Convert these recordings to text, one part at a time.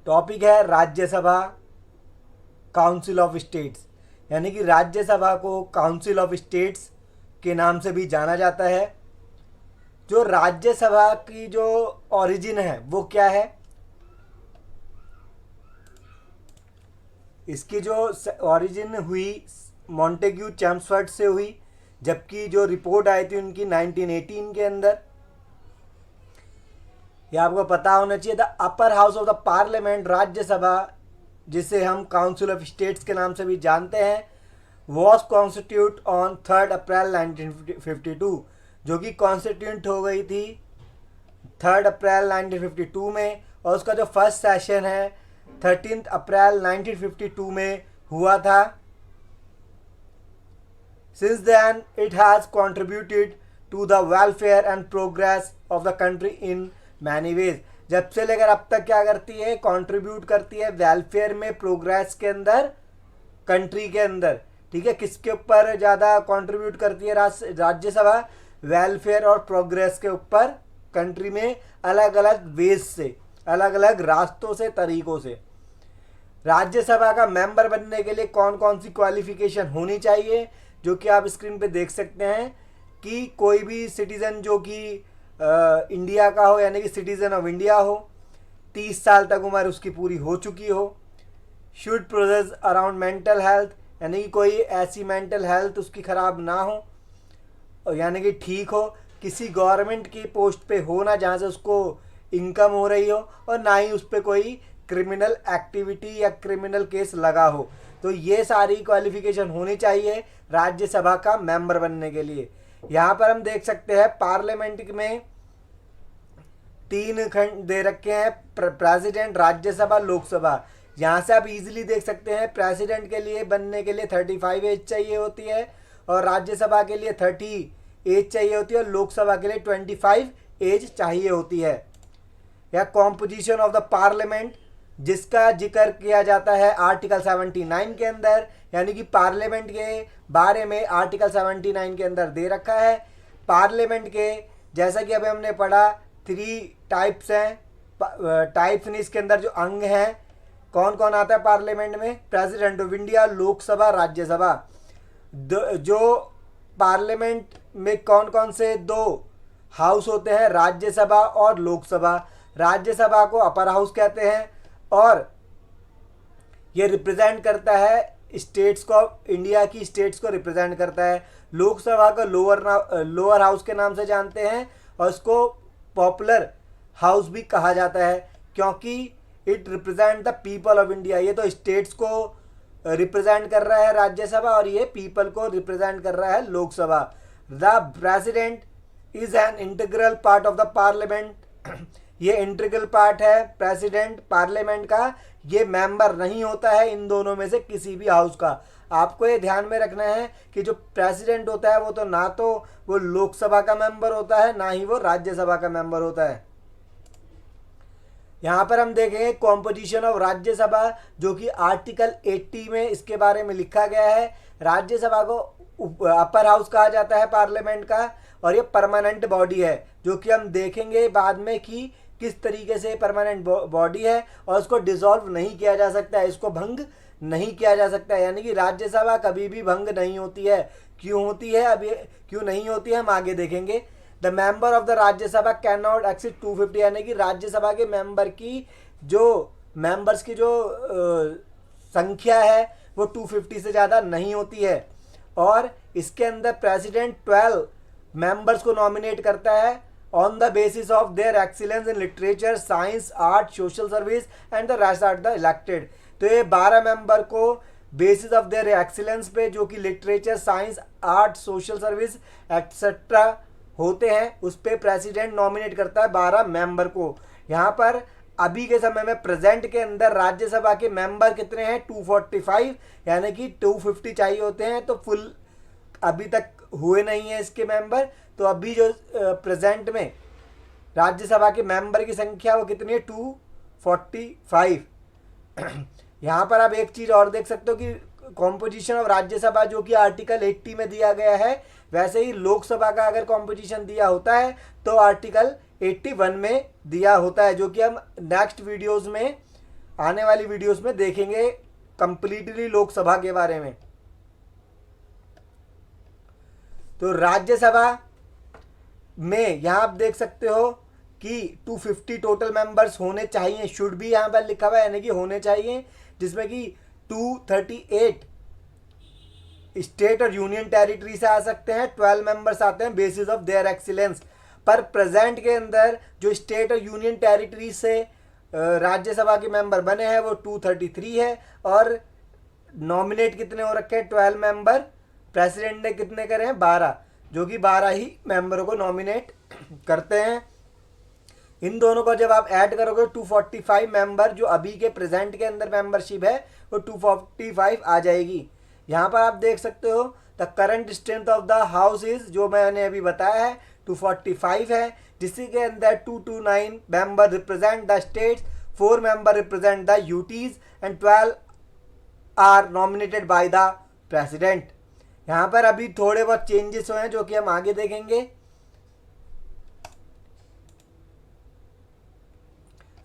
Topic है Rajya Sabha council of states, यानी कि राज्यसभा को काउंसिल ऑफ स्टेट्स के नाम से भी जाना जाता है। जो राज्यसभा की जो ओरिजिन है वो क्या है, इसकी जो ओरिजिन हुई मॉन्टेग्यू चैम्सफर्ड से हुई, जबकि जो रिपोर्ट आई थी उनकी 1918 के अंदर। ये आपको पता होना चाहिए। The upper house of the parliament, Rajya Sabha जिसे हम काउंसिल ऑफ स्टेट्स के नाम से भी जानते हैं, वॉज कॉन्स्टिट्यूट ऑन 3 अप्रैल 1952, जो कि कॉन्स्टिट्यूट हो गई थी 3 अप्रैल 1952 में, और उसका जो फर्स्ट सेशन है 13 अप्रैल 1952 में हुआ था। Since then, it has contributed to the welfare and progress of the country in many ways. जब से लेकर अब तक क्या करती है, कंट्रीब्यूट करती है वेलफेयर में, प्रोग्रेस के अंदर, कंट्री के अंदर। ठीक है, किसके ऊपर ज़्यादा कंट्रीब्यूट करती है राज्यसभा? वेलफेयर और प्रोग्रेस के ऊपर कंट्री में, अलग अलग वेज से, अलग अलग रास्तों से, तरीकों से। राज्यसभा का मेंबर बनने के लिए कौन कौन सी क्वालिफिकेशन होनी चाहिए, जो कि आप स्क्रीन पे देख सकते हैं कि कोई भी सिटीज़न जो कि इंडिया का हो, यानी कि सिटीज़न ऑफ इंडिया हो, 30 साल तक उम्र उसकी पूरी हो चुकी हो, should process around mental health, यानी कि कोई ऐसी मेंटल हेल्थ उसकी ख़राब ना हो, और यानी कि ठीक हो, किसी गवर्नमेंट की पोस्ट पे हो ना जहाँ से उसको इनकम हो रही हो, और ना ही उस पर कोई क्रिमिनल एक्टिविटी या क्रिमिनल केस लगा हो। तो ये सारी क्वालिफिकेशन होनी चाहिए राज्यसभा का मेंबर बनने के लिए। यहाँ पर हम देख सकते हैं पार्लियामेंट में 3 खंड दे रखे हैं, प्रेसिडेंट, राज्यसभा, लोकसभा। यहाँ से आप इजीली देख सकते हैं प्रेसिडेंट के लिए बनने के लिए 35 एज चाहिए होती है, और राज्यसभा के लिए 30 एज चाहिए होती है, और लोकसभा के लिए 25 एज चाहिए होती है। या कॉम्पोजिशन ऑफ द पार्लियामेंट, जिसका जिक्र किया जाता है आर्टिकल 79 के अंदर, यानी कि पार्लियामेंट के बारे में आर्टिकल 79 के अंदर दे रखा है। पार्लियामेंट के, जैसा कि अभी हमने पढ़ा, 3 टाइप्स हैं। टाइप्स नहीं, इसके अंदर जो अंग हैं, कौन कौन आता है पार्लियामेंट में? President of India, Lok Sabha, Rajya Sabha. जो पार्लियामेंट में कौन कौन से 2 हाउस होते हैं, राज्यसभा और लोकसभा। राज्यसभा को अपर हाउस कहते हैं, और ये रिप्रेजेंट करता है स्टेट्स को, इंडिया की स्टेट्स को रिप्रेजेंट करता है। लोकसभा को लोअर हाउस के नाम से जानते हैं, और इसको पॉपुलर हाउस भी कहा जाता है, क्योंकि it represent the people of India. ये तो स्टेट्स को रिप्रेजेंट कर रहा है राज्यसभा, और ये पीपल को रिप्रेजेंट कर रहा है Lok Sabha. The president is an integral part of the parliament. ये इंटीग्रल पार्ट है प्रेसिडेंट पार्लियामेंट का, ये मेंबर नहीं होता है इन दोनों में से किसी भी हाउस का। आपको ये ध्यान में रखना है कि जो प्रेसिडेंट होता है वो तो ना तो वो लोकसभा का मेंबर होता है, ना ही वो राज्यसभा का मेंबर होता है। यहाँ पर हम देखेंगे कॉम्पोजिशन ऑफ राज्यसभा, जो कि आर्टिकल 80 में इसके बारे में लिखा गया है। राज्यसभा को अपर हाउस कहा जाता है पार्लियामेंट का, और ये परमानेंट बॉडी है, जो कि हम देखेंगे बाद में कि किस तरीके से परमानेंट बॉडी है, और उसको डिसॉल्व नहीं किया जा सकता है, इसको भंग नहीं किया जा सकता है। यानी कि राज्यसभा कभी भी भंग नहीं होती है। क्यों होती है, अब ये क्यों नहीं होती है हम आगे देखेंगे। The member of the Rajya Sabha can not exceed 250, यानी कि राज्यसभा के मेंबर की जो मेंबर्स की जो संख्या है वो 250 से ज़्यादा नहीं होती है। और इसके अंदर प्रेसिडेंट 12 मेंबर्स को नॉमिनेट करता है on the basis of their excellence in literature, science, art, social service and the rest are the elected. तो ये 12 मेंबर को बेसिस ऑफ देयर एक्सीलेंस पे, जो कि literature, science, art, social service etcetera होते हैं, उस पर प्रेसिडेंट नॉमिनेट करता है 12 मेंबर को। यहाँ पर अभी के समय में प्रेजेंट के अंदर राज्यसभा के मेंबर कितने हैं? 245, यानी कि 250 चाहिए होते हैं, तो फुल अभी तक हुए नहीं है इसके मेंबर। तो अभी जो प्रेजेंट में राज्यसभा के मेंबर की संख्या वो कितनी है? 245। यहाँ पर आप एक चीज़ और देख सकते हो कि कॉम्पोजिशन ऑफ राज्यसभा जो कि आर्टिकल 80 में दिया गया है, वैसे ही लोकसभा का अगर कॉम्पोजिशन दिया होता है तो आर्टिकल 81 में दिया होता है, जो कि हम नेक्स्ट वीडियोस में आने वाली वीडियोस में देखेंगे कंप्लीटली लोकसभा के बारे में। तो राज्यसभा में यहाँ आप देख सकते हो कि 250 टोटल मेंबर्स होने चाहिए, शुड भी यहाँ पर लिखा हुआ है, यानी कि होने चाहिए, जिसमें कि 238 स्टेट और यूनियन टेरिटरी से आ सकते हैं, 12 मेंबर्स आते हैं बेसिस ऑफ देयर एक्सीलेंस। पर प्रेजेंट के अंदर जो स्टेट और यूनियन टेरिटरी से राज्यसभा के मेंबर बने हैं वो 233 है, और नॉमिनेट कितने हो रखे हैं, 12 मेंबर। प्रेसिडेंट ने कितने करे हैं, 12, जो कि 12 ही मेंबरों को नॉमिनेट करते हैं। इन दोनों को जब आप ऐड करोगे 245 मेंबर, जो अभी के प्रेजेंट के अंदर मेंबरशिप है वो 245 आ जाएगी। यहाँ पर आप देख सकते हो the current strength of the house is, जो मैंने अभी बताया है, 245 है, जिसके के अंदर 229 member represent the states, 4 member represent the UTs and 12 are nominated by the president. यहाँ पर अभी थोड़े बहुत चेंजेस हुए हैं जो कि हम आगे देखेंगे।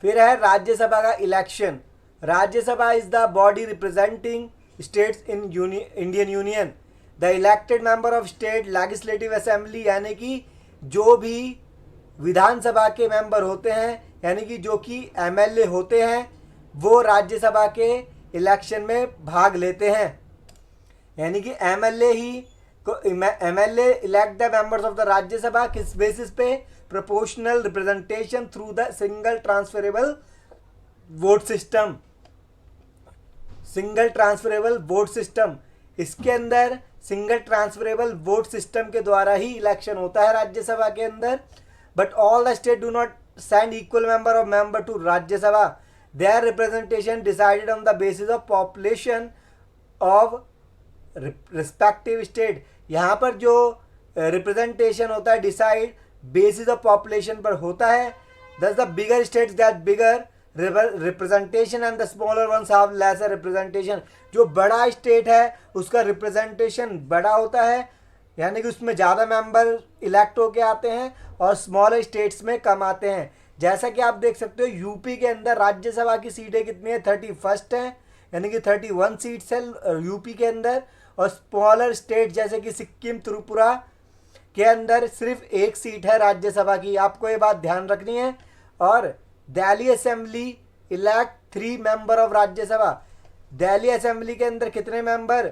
फिर है राज्यसभा का election. Rajya Sabha is the body representing states in Indian union. The elected member of state legislative assembly, यानी कि जो भी विधानसभा के मेंबर होते हैं, यानी कि जो कि एमएलए होते हैं, वो राज्यसभा के इलेक्शन में भाग लेते हैं। यानी कि MLA elect the members of the Rajya Sabha किस बेसिस पे, proportional representation through the single transferable vote system. Single transferable vote system, इसके अंदर सिंगल ट्रांसफरेबल वोट सिस्टम के द्वारा ही इलेक्शन होता है राज्यसभा के अंदर। But all the state do not send equal member to Rajya Sabha. Their representation decided on the basis of population of respective state. यहाँ पर जो रिप्रेजेंटेशन होता है डिसाइड बेसिस ऑफ पॉपुलेशन पर होता है। दस the bigger states gate bigger representation and the smaller once have laser representation. जो बड़ा स्टेट है उसका रिप्रेजेंटेशन बड़ा होता है, यानी कि उसमें ज़्यादा मेंबर इलेक्ट होके आते हैं, और स्मॉलर स्टेट्स में कम आते हैं। जैसा कि आप देख सकते हो यूपी के अंदर राज्यसभा की सीटें कितनी है, 31 है, यानी कि 31 सीट्स है यूपी के अंदर। और स्मॉलर स्टेट जैसे कि सिक्किम, त्रिपुरा के अंदर सिर्फ 1 सीट है राज्यसभा की, आपको ये बात ध्यान रखनी है। और Delhi assembly elect 3 member of Rajya Sabha. Delhi assembly के अंदर कितने मेंबर,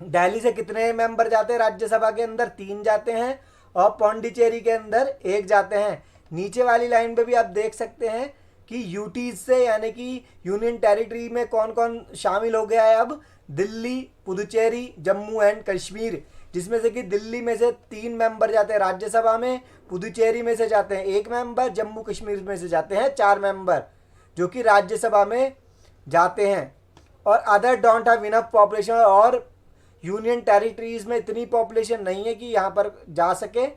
दिल्ली से कितने मेंबर जाते हैं राज्यसभा के अंदर, 3 जाते हैं, और पौंडीचेरी के अंदर 1 जाते हैं। नीचे वाली लाइन पे भी आप देख सकते हैं कि यूटीज से, यानी कि यूनियन टेरिटरी में कौन कौन शामिल हो गया है अब, दिल्ली, पुदुचेरी, जम्मू एंड कश्मीर, जिसमें से कि दिल्ली में से 3 मेंबर जाते हैं राज्यसभा में, पुदुचेरी में से जाते हैं 1 मेंबर, जम्मू कश्मीर में से जाते हैं 4 मेंबर जो कि राज्यसभा में जाते हैं। और other don't have enough population, और यूनियन टेरिटरीज में इतनी पॉपुलेशन नहीं है कि यहाँ पर जा सके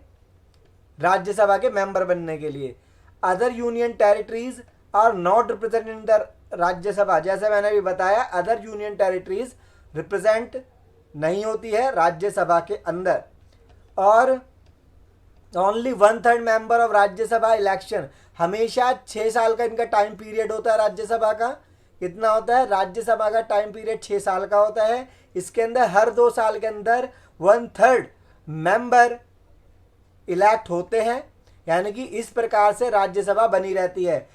राज्यसभा के मेंबर बनने के लिए। Other union territories are not represented in the Rajya Sabha. जैसे मैंने भी बताया, अदर यूनियन टेरिटरीज रिप्रेजेंट नहीं होती है राज्यसभा के अंदर। और only 1/3 member of Rajya Sabha election, हमेशा 6 साल का इनका टाइम पीरियड होता है राज्यसभा का। कितना होता है, राज्यसभा का टाइम पीरियड 6 साल का होता है। इसके अंदर हर 2 साल के अंदर 1/3 मेंबर इलेक्ट होते हैं, यानी कि इस प्रकार से राज्यसभा बनी रहती है।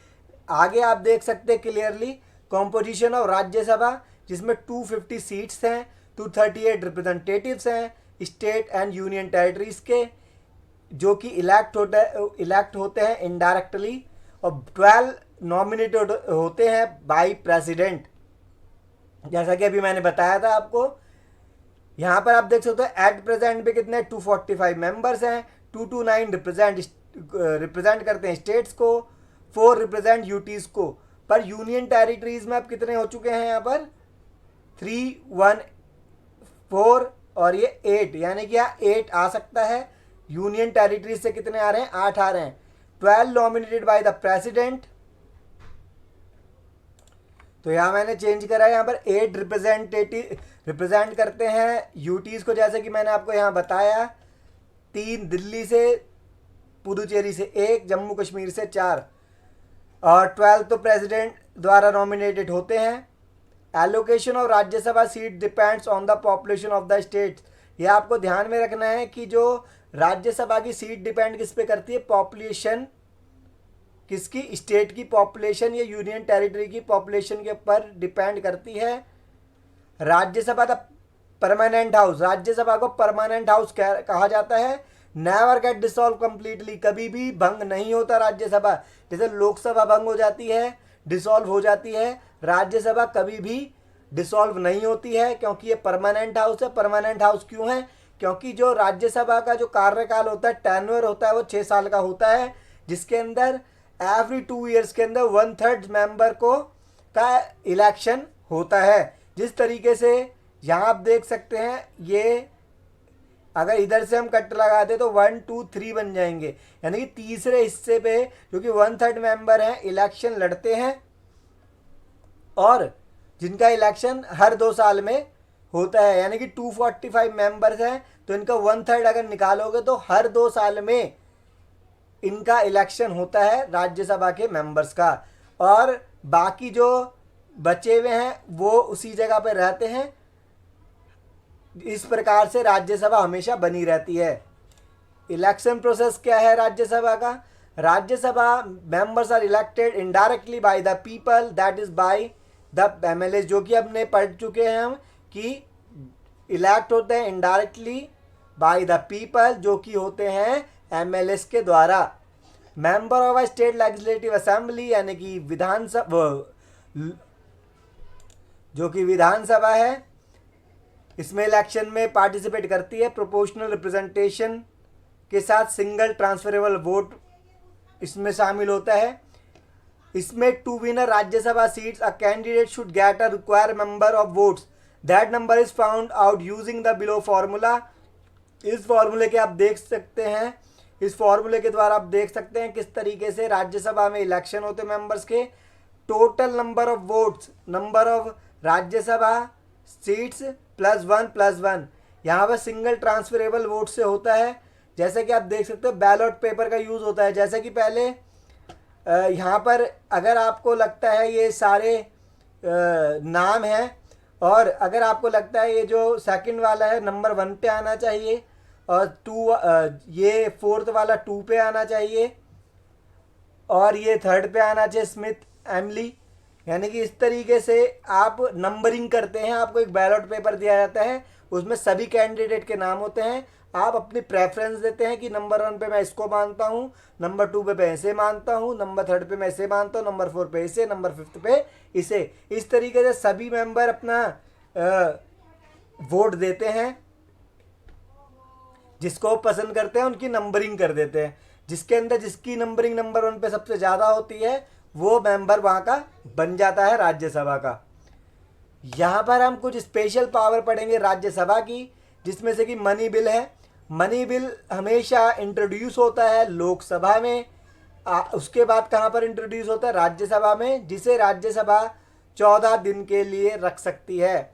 आगे आप देख सकते हैं क्लियरली कॉम्पोजिशन ऑफ राज्यसभा, जिसमें 250 सीट्स हैं, 238 रिप्रेजेंटेटिव्स हैं स्टेट एंड यूनियन टेरिटरीज के, जो कि इलेक्ट होते हैं इनडायरेक्टली, और 12 नॉमिनेटेड होते हैं बाय प्रेसिडेंट, जैसा कि अभी मैंने बताया था आपको। यहाँ पर आप देख सकते हो एट प्रेजेंट पे कितने 245 मेंबर्स हैं, 229 रिप्रेजेंट करते हैं स्टेट्स को, 4 रिप्रेजेंट यूटीज को। पर यूनियन टेरिटरीज में अब कितने हो चुके हैं यहाँ पर, 3, 1, 4 और ये 8, यानी कि यहाँ 8 आ सकता है। यूनियन टेरिटरीज से कितने आ रहे हैं, 8 आ रहे हैं। 12 नॉमिनेटेड बाय द प्रेसिडेंट, तो यहाँ मैंने चेंज करा है, यहाँ पर 8 रिप्रेजेंट करते हैं यूटीज को, जैसे कि मैंने आपको यहाँ बताया। 3 दिल्ली से, पुदुचेरी से 1, जम्मू कश्मीर से 4, और 12 तो प्रेसिडेंट द्वारा नॉमिनेटेड होते हैं। Allocation of Rajya Sabha seat depends on the population of the states. ये आपको ध्यान में रखना है कि जो राज्यसभा की सीट डिपेंड किस पे करती है, पॉपुलेशन, किसकी, स्टेट की पॉपुलेशन या यूनियन टेरिटरी की पॉपुलेशन के ऊपर डिपेंड करती है। Rajya Sabha the permanent house, Rajya Sabha को परमानेंट हाउस कहा जाता है। नेवर गेट डिसॉल्व कंप्लीटली, कभी भी भंग नहीं होता राज्यसभा। जैसे लोकसभा भंग हो जाती है, डिसॉल्व हो जाती है, राज्यसभा कभी भी डिसॉल्व नहीं होती है, क्योंकि ये परमानेंट हाउस है। परमानेंट हाउस क्यों है? क्योंकि जो राज्यसभा का जो कार्यकाल होता है, टेन्योर होता है, वो 6 साल का होता है, जिसके अंदर एवरी 2 ईयर्स के अंदर 1/3 मेंबर को का इलेक्शन होता है। जिस तरीके से यहाँ आप देख सकते हैं, ये अगर इधर से हम कट लगा दे तो 1 2 3 बन जाएंगे, यानी कि तीसरे हिस्से पे जो कि 1/3 मेंबर हैं इलेक्शन लड़ते हैं, और जिनका इलेक्शन हर 2 साल में होता है। यानी कि 245 मेंबर्स हैं, तो इनका 1/3 अगर निकालोगे तो हर 2 साल में इनका इलेक्शन होता है राज्यसभा के मेंबर्स का, और बाकी जो बचे हुए हैं वो उसी जगह पर रहते हैं। इस प्रकार से राज्यसभा हमेशा बनी रहती है। इलेक्शन प्रोसेस क्या है राज्यसभा का? Rajya Sabha members are elected indirectly by the people, that is by the MLA, जो कि अपने पढ़ चुके हैं हम कि इलेक्ट होते हैं इनडायरेक्टली बाय द पीपल, जो कि होते हैं एमएलएस के द्वारा। Member of a state legislative assembly, यानी कि विधानसभा, जो कि विधानसभा है, इसमें इलेक्शन में पार्टिसिपेट करती है। प्रोपोर्शनल रिप्रेजेंटेशन के साथ सिंगल ट्रांसफरेबल वोट इसमें शामिल होता है। इसमें to win a Rajya Sabha seats a candidate should get a required number of votes, that number is found out using the below formula. इस फार्मूले के आप देख सकते हैं, इस फार्मूले के द्वारा आप देख सकते हैं किस तरीके से राज्यसभा में इलेक्शन होते हैं मेंबर्स के। Total number of votes, number of Rajya Sabha seats +1 यहाँ पर सिंगल ट्रांसफरेबल वोट से होता है। जैसे कि आप देख सकते हो बैलेट पेपर का यूज़ होता है। जैसे कि पहले यहाँ पर अगर आपको लगता है ये सारे नाम हैं, और अगर आपको लगता है ये जो सेकंड वाला है नंबर 1 पे आना चाहिए, और 2 ये 4th वाला 2 पे आना चाहिए, और ये 3rd पे आना चाहिए स्मिथ एमली, यानी कि इस तरीके से आप नंबरिंग करते हैं। आपको एक बैलेट पेपर दिया जाता है, उसमें सभी कैंडिडेट के नाम होते हैं। आप अपनी प्रेफरेंस देते हैं कि नंबर 1 पे मैं इसको मानता हूँ, नंबर 2 पे मैं ऐसे मानता हूँ, नंबर 3rd पे मैं ऐसे मानता हूँ, नंबर 4 पे इसे, नंबर 5th पे इसे। इस तरीके से सभी मेंबर अपना वोट देते हैं, जिसको पसंद करते हैं उनकी नंबरिंग कर देते हैं। जिसके अंदर जिसकी नंबरिंग नंबर 1 पे सबसे ज़्यादा होती है वो मेंबर वहाँ का बन जाता है राज्यसभा का। यहाँ पर हम कुछ स्पेशल पावर पढ़ेंगे राज्यसभा की, जिसमें से कि मनी बिल है। मनी बिल हमेशा इंट्रोड्यूस होता है लोकसभा में, उसके बाद कहाँ पर इंट्रोड्यूस होता है? राज्यसभा में, जिसे राज्यसभा 14 दिन के लिए रख सकती है।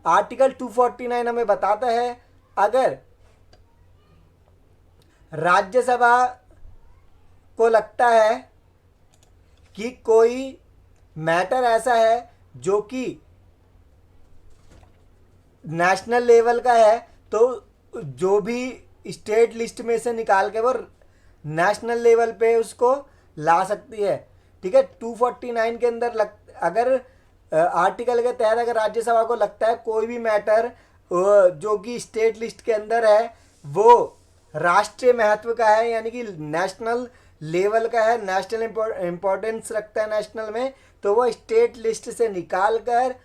आर्टिकल 249 हमें बताता है अगर राज्यसभा को लगता है कि कोई मैटर ऐसा है जो कि नेशनल लेवल का है, तो जो भी स्टेट लिस्ट में से निकाल के वो नेशनल लेवल पे उसको ला सकती है। ठीक है, 249 के अंदर अगर आर्टिकल के तहत अगर राज्यसभा को लगता है कोई भी मैटर जो कि स्टेट लिस्ट के अंदर है वो राष्ट्रीय महत्व का है, यानी कि नेशनल लेवल का है, नेशनल इम्पोर्टेंस रखता है नेशनल में, तो वो स्टेट लिस्ट से निकाल कर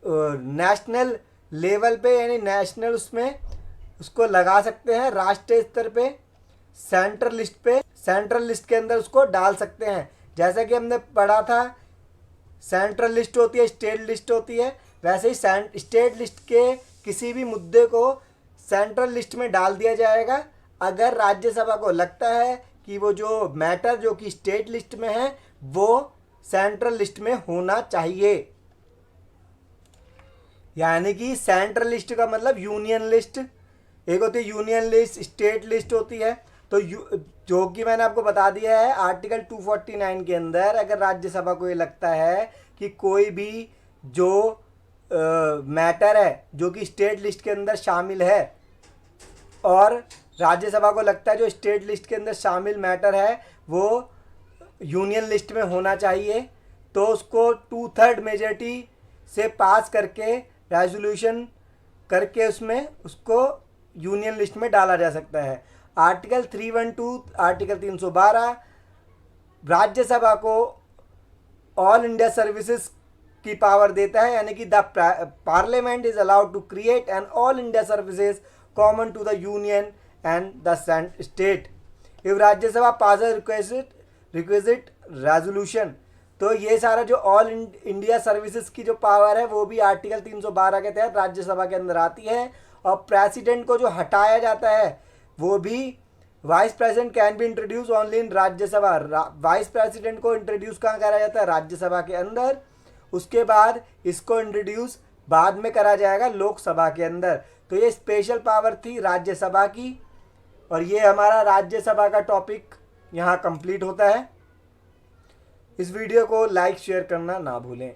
नेशनल लेवल पे यानी नेशनल उसमें उसको लगा सकते हैं। राष्ट्रीय स्तर पे सेंट्रल लिस्ट पे, सेंट्रल लिस्ट के अंदर उसको डाल सकते हैं। जैसा कि हमने पढ़ा था सेंट्रल लिस्ट होती है, स्टेट लिस्ट होती है, वैसे ही स्टेट लिस्ट के किसी भी मुद्दे को सेंट्रल लिस्ट में डाल दिया जाएगा अगर राज्यसभा को लगता है कि वो जो मैटर जो कि स्टेट लिस्ट में है वो सेंट्रल लिस्ट में होना चाहिए। यानी कि सेंट्रल लिस्ट का मतलब यूनियन लिस्ट, एक होती है यूनियन लिस्ट, स्टेट लिस्ट होती है। तो जो कि मैंने आपको बता दिया है आर्टिकल 249 के अंदर, अगर राज्यसभा को ये लगता है कि कोई भी जो मैटर है जो कि स्टेट लिस्ट के अंदर शामिल है, और राज्यसभा को लगता है जो स्टेट लिस्ट के अंदर शामिल मैटर है वो यूनियन लिस्ट में होना चाहिए, तो उसको 2/3 मेजॉरिटी से पास करके रेजोल्यूशन करके उसमें उसको यूनियन लिस्ट में डाला जा सकता है। आर्टिकल 312, आर्टिकल 312 राज्यसभा को ऑल इंडिया सर्विसेज की पावर देता है, यानी कि the parliament is allowed to create an all India services common to the union and the state if Rajya Sabha pass requisite resolution. तो ये सारा जो ऑल इंडिया सर्विसेज की जो पावर है वो भी आर्टिकल 312 के तहत राज्यसभा के अंदर आती है। और प्रेसिडेंट को जो हटाया जाता है वो भी vice president can be introduce only in Rajya Sabha. Vice president को इंट्रोड्यूस कहाँ करा जाता है? राज्यसभा के अंदर। उसके बाद इसको इंट्रोड्यूस बाद में करा जाएगा लोकसभा के अंदर। तो ये स्पेशल पावर थी राज्यसभा की, और ये हमारा राज्यसभा का टॉपिक यहाँ कंप्लीट होता है। इस वीडियो को लाइक शेयर करना ना भूलें।